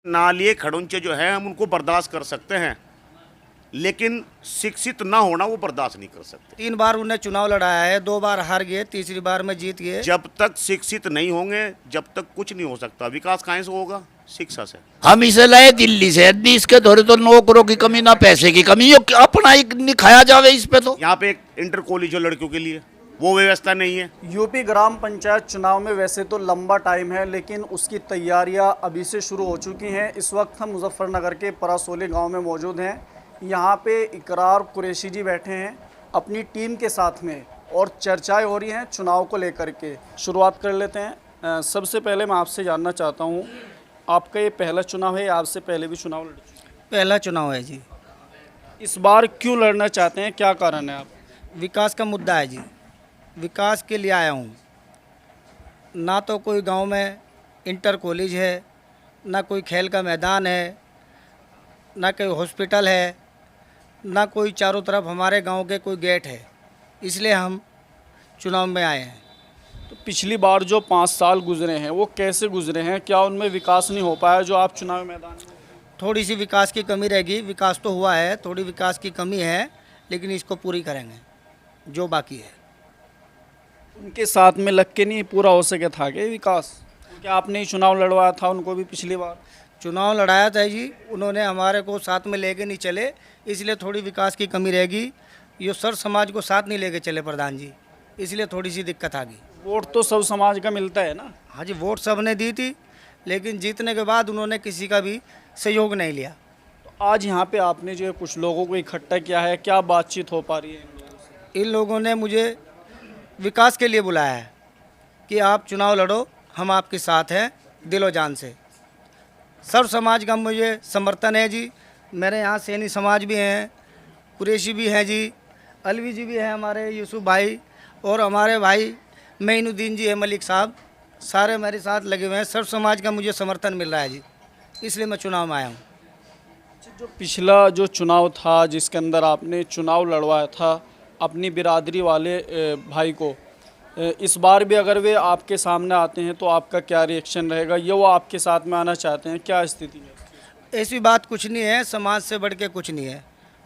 नालिए खड़ूंचे जो है हम उनको बर्दाश्त कर सकते हैं, लेकिन शिक्षित ना होना वो बर्दाश्त नहीं कर सकते। 3 बार उन्हें चुनाव लड़ाया है, 2 बार हार गए, तीसरी बार में जीत गए। जब तक शिक्षित नहीं होंगे जब तक कुछ नहीं हो सकता। विकास कहाँ से होगा? शिक्षा से। हम इसे लाए दिल्ली से, यदि इसके धोरे तो नौकरों की कमी ना पैसे की कमी, ये अपना ही नहीं खाया जावे इस पे। तो यहाँ पे एक इंटर कॉलेज हो लड़कियों के लिए, वो व्यवस्था नहीं है। यूपी ग्राम पंचायत चुनाव में वैसे तो लंबा टाइम है, लेकिन उसकी तैयारियां अभी से शुरू हो चुकी हैं। इस वक्त हम मुजफ्फरनगर के परासोली गांव में मौजूद हैं। यहाँ पे इकरार कुरैशी जी बैठे हैं अपनी टीम के साथ में, और चर्चाएं हो रही हैं चुनाव को लेकर के। शुरुआत कर लेते हैं। सबसे पहले मैं आपसे जानना चाहता हूँ, आपका ये पहला चुनाव है या आपसे पहले भी चुनाव लड़ चुके हैं? पहला चुनाव है जी। इस बार क्यों लड़ना चाहते हैं, क्या कारण है? आप विकास का मुद्दा है जी, विकास के लिए आया हूँ। ना तो कोई गांव में इंटर कॉलेज है, ना कोई खेल का मैदान है, ना कोई हॉस्पिटल है, ना कोई चारों तरफ हमारे गांव के कोई गेट है, इसलिए हम चुनाव में आए हैं। तो पिछली बार जो 5 साल गुजरे हैं वो कैसे गुजरे हैं? क्या उनमें विकास नहीं हो पाया जो आप चुनाव मैदान में? थोड़ी सी विकास की कमी रहेगी, विकास तो हुआ है, थोड़ी विकास की कमी है, लेकिन इसको पूरी करेंगे जो बाकी है। उनके साथ में लग के नहीं पूरा हो सके था क्या विकास? क्या आपने ही चुनाव लड़वाया था उनको भी पिछली बार? चुनाव लड़ाया था जी, उन्होंने हमारे को साथ में लेके नहीं चले, इसलिए थोड़ी विकास की कमी रहेगी। ये सर समाज को साथ नहीं लेके चले प्रधान जी, इसलिए थोड़ी सी दिक्कत आ गई। वोट तो सब समाज का मिलता है ना? हाँ जी, वोट सब ने दी थी, लेकिन जीतने के बाद उन्होंने किसी का भी सहयोग नहीं लिया। तो आज यहाँ पे आपने जो है कुछ लोगों को इकट्ठा किया है, क्या बातचीत हो पा रही है इन लोगों से? इन लोगों ने मुझे विकास के लिए बुलाया है कि आप चुनाव लड़ो, हम आपके साथ हैं दिलो जान से। सर्व समाज का मुझे समर्थन है जी। मेरे यहाँ सैनी समाज भी हैं, कुरैशी भी हैं जी, अलवी जी भी हैं, हमारे यूसुफ भाई, और हमारे भाई मोइनुद्दीन जी है, मलिक साहब, सारे मेरे साथ लगे हुए हैं। सर्व समाज का मुझे समर्थन मिल रहा है जी, इसलिए मैं चुनाव में आया हूँ। जो पिछला जो चुनाव था जिसके अंदर आपने चुनाव लड़वाया था अपनी बिरादरी वाले भाई को, इस बार भी अगर वे आपके सामने आते हैं तो आपका क्या रिएक्शन रहेगा? ये वो आपके साथ में आना चाहते हैं, क्या स्थिति है? ऐसी बात कुछ नहीं है, समाज से बढ़ के कुछ नहीं है,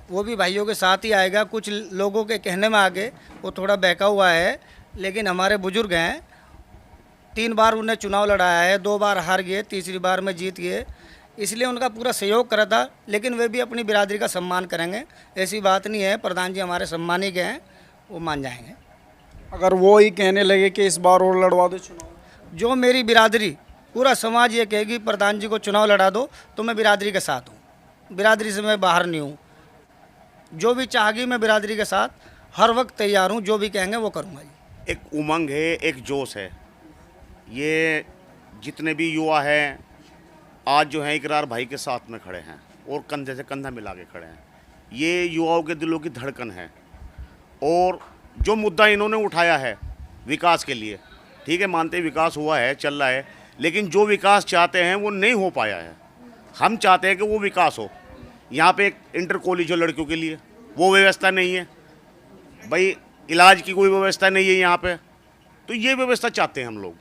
वो भी भाइयों के साथ ही आएगा। कुछ लोगों के कहने में आगे वो थोड़ा बहका हुआ है, लेकिन हमारे बुजुर्ग हैं, 3 बार उन्हें चुनाव लड़ाया है, 2 बार हार गए, तीसरी बार में जीत गए, इसलिए उनका पूरा सहयोग करा था। लेकिन वे भी अपनी बिरादरी का सम्मान करेंगे, ऐसी बात नहीं है। प्रधान जी हमारे सम्मानी के हैं, वो मान जाएंगे। अगर वो ही कहने लगे कि इस बार और लड़वा दो चुनाव, जो मेरी बिरादरी, पूरा समाज ये कहेगी प्रधान जी को चुनाव लड़ा दो, तो मैं बिरादरी के साथ हूँ, बिरादरी से मैं बाहर नहीं हूँ। जो भी चाहेगी मैं बिरादरी के साथ हर वक्त तैयार हूँ, जो भी कहेंगे वो करूँगा जी। एक उमंग है, एक जोश है। ये जितने भी युवा हैं आज जो हैं इकरार भाई के साथ में खड़े हैं और कंधे से कंधा मिला के खड़े हैं। ये युवाओं के दिलों की धड़कन है। और जो मुद्दा इन्होंने उठाया है विकास के लिए, ठीक है, मानते हैं विकास हुआ है, चल रहा है, लेकिन जो विकास चाहते हैं वो नहीं हो पाया है। हम चाहते हैं कि वो विकास हो। यहाँ पे एक इंटर कॉलेज हो लड़कियों के लिए, वो व्यवस्था नहीं है भाई, इलाज की कोई व्यवस्था नहीं है यहाँ पे। तो ये व्यवस्था चाहते हैं हम लोग।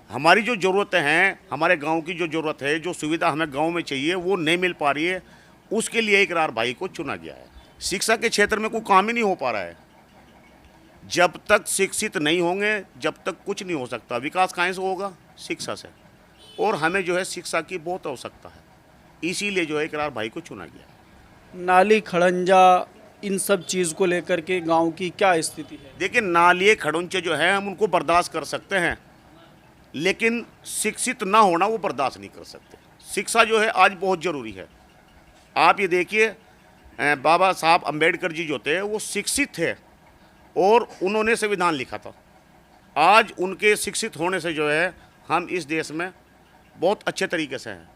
हमारी जो ज़रूरतें हैं, हमारे गांव की जो ज़रूरत है, जो सुविधा हमें गांव में चाहिए वो नहीं मिल पा रही है, उसके लिए इकरार भाई को चुना गया है। शिक्षा के क्षेत्र में कोई काम ही नहीं हो पा रहा है। जब तक शिक्षित नहीं होंगे जब तक कुछ नहीं हो सकता। विकास कहाँ से होगा? शिक्षा से। और हमें जो है शिक्षा की बहुत आवश्यकता है, इसीलिए जो है इकरार भाई को चुना गया है। नाली खड़ंजा इन सब चीज़ को लेकर के गांव की क्या स्थिति है? देखिए, नालिए खड़ूंचे जो है हम उनको बर्दाश्त कर सकते हैं, लेकिन शिक्षित ना होना वो बर्दाश्त नहीं कर सकते। शिक्षा जो है आज बहुत ज़रूरी है। आप ये देखिए, बाबा साहब अम्बेडकर जी जो थे वो शिक्षित थे और उन्होंने संविधान लिखा था। आज उनके शिक्षित होने से जो है हम इस देश में बहुत अच्छे तरीके से हैं।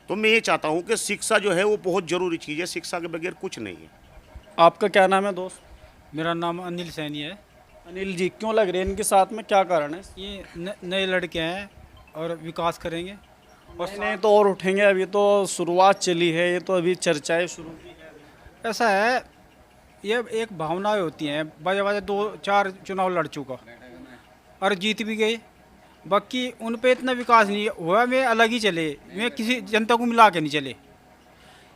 तो मैं ये चाहता हूँ कि शिक्षा जो है वो बहुत ज़रूरी चीज़ है, शिक्षा के बगैर कुछ नहीं है। आपका क्या नाम है दोस्त? मेरा नाम अनिल सैनी है। अनिल जी, क्यों लग रहे हैं इनके साथ में, क्या कारण है? ये नए लड़के हैं और विकास करेंगे। और नहीं तो और उठेंगे, अभी तो शुरुआत चली है, ये तो अभी चर्चाएं शुरू की है। ऐसा है, ये एक भावनाएं होती हैं। बाजा बाजा 2-4 चुनाव लड़ चुका और जीत भी गए, बाकी उन पे इतना विकास नहीं हुआ, वे अलग ही चले, वे किसी जनता को मिला के नहीं चले।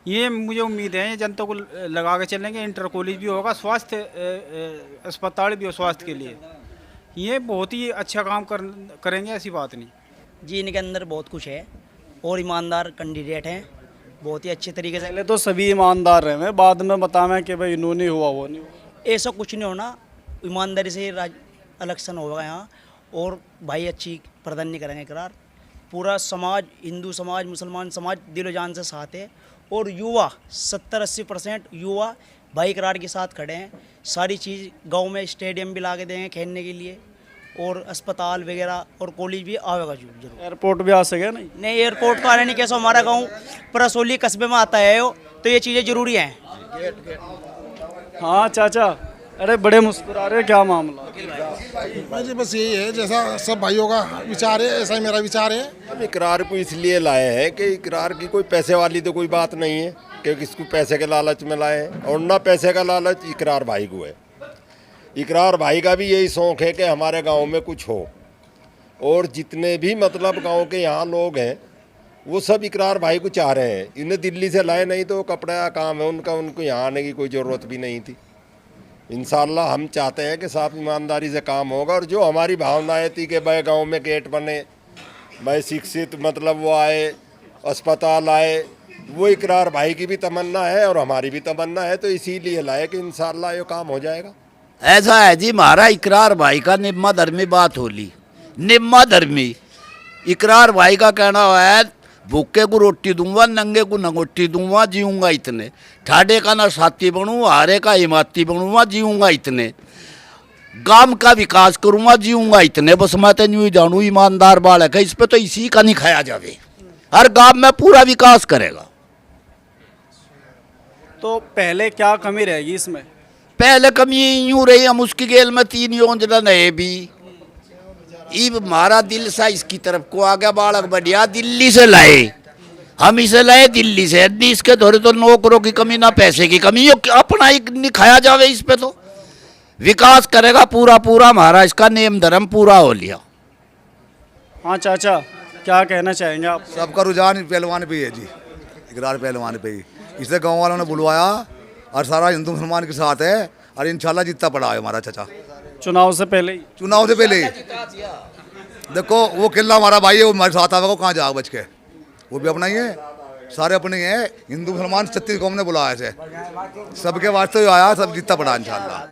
ये मुझे उम्मीद है जनता को लगा के चलेंगे, इंटर कॉलेज भी होगा, स्वास्थ्य अस्पताल भी हो स्वास्थ्य के लिए, ये बहुत ही अच्छा काम करेंगे, ऐसी बात नहीं। जी इनके अंदर बहुत कुछ है और ईमानदार कैंडिडेट हैं, बहुत ही अच्छे तरीके से। पहले तो सभी ईमानदार रहे हैं, बाद में बतावें कि भाई इन्होंने हुआ वो नहीं हुआ। ऐसा कुछ नहीं होना, ईमानदारी से इलेक्शन होगा यहाँ और भाई अच्छी प्रदान नहीं करेंगे करार। पूरा समाज, हिंदू समाज, मुसलमान समाज दिलो जान से साथ है और युवा 70-80% युवा भाई करार के साथ खड़े हैं। सारी चीज़ गांव में स्टेडियम भी ला के देंगे खेलने के लिए और अस्पताल वगैरह और कॉलेज भी आएगा जरूर। एयरपोर्ट भी आ सके नहीं? नहीं, एयरपोर्ट तो आने नहीं, कैसा हमारा गांव परसोली कस्बे में आता है तो ये चीज़ें ज़रूरी हैं। हाँ चाचा, अरे बड़े मुस्कुरा रहे, क्या मामला? जी बस यही है, जैसा सब भाइयों का विचार है ऐसा ही मेरा विचार है। हम इकरार को इसलिए लाए हैं कि इकरार की कोई पैसे वाली तो कोई बात नहीं है कि किसको पैसे के लालच में लाए हैं, और ना पैसे का लालच इकरार भाई को है। इकरार भाई का भी यही शौक़ है कि हमारे गांव में कुछ हो, और जितने भी मतलब गांव के यहाँ लोग हैं वो सब इकरार भाई को चाह रहे हैं। इन्हें दिल्ली से लाए नहीं तो कपड़े का काम है उनका, उनको यहाँ आने की कोई ज़रूरत भी नहीं थी। इंशाल्लाह हम चाहते हैं कि साफ ईमानदारी से काम होगा, और जो हमारी भावनाएं थी कि भाई गांव में गेट बने, भाई शिक्षित मतलब वो आए, अस्पताल आए, वो इकरार भाई की भी तमन्ना है और हमारी भी तमन्ना है, तो इसीलिए लाए कि इंशाल्लाह ये काम हो जाएगा। ऐसा है जी, हमारा इकरार भाई का निम्मा धर्मी बात होली, निम्मा धर्मी इकरार भाई का कहना है, भूखे को रोटी दूंगा, नंगे को नंगोटी दूंगा, जीऊंगा इतने, ठाडे का ना साथी बनूँ, हारे का हिमाती बनूंगा, जीऊंगा इतने, गांव का विकास करूंगा, जीऊंगा इतने। बस मैं तो यूँ जानू ईमानदार बालक है, इस पे तो इसी का नहीं खाया जावे, हर गांव में पूरा विकास करेगा। तो पहले क्या कमी रहेगी इसमें? पहले कमी यूँ रही, हम उसकी गेल में 3 योजना है भी, इब हमारा दिल सा इसकी तरफ को आ गया, बालक बढ़िया दिल्ली से लाए, हम इसे लाए दिल्ली से, इसके थोड़े तो नौकरों की कमी ना पैसे की कमी, ये अपना ही नहीं खाया जावे, इस पे तो विकास करेगा पूरा पूरा, हमारा इसका नेम धर्म पूरा हो लिया। हाँ चाचा, क्या कहना चाहेंगे आप? सबका रुझान पहलवान पे ही है जी, इकरार पहलवान पे ही, इसे गांव वालों ने बुलवाया और सारा हिंदू मुसलमान के साथ है, और इंशाल्लाह जीतता पड़ा है हमारा चाचा। चुनाव से पहले ही? चुनाव से पहले ही देखो, वो किला हमारा भाई है, वो हमारे साथ आवेगा, कहाँ जाओ बच के, वो भी अपना ही है, सारे अपने ही हैं। हिंदू मुसलमान 36 कौम ने बुलाया है, सबके वास्ते आया, सब जीतता पड़ा इंशाल्लाह।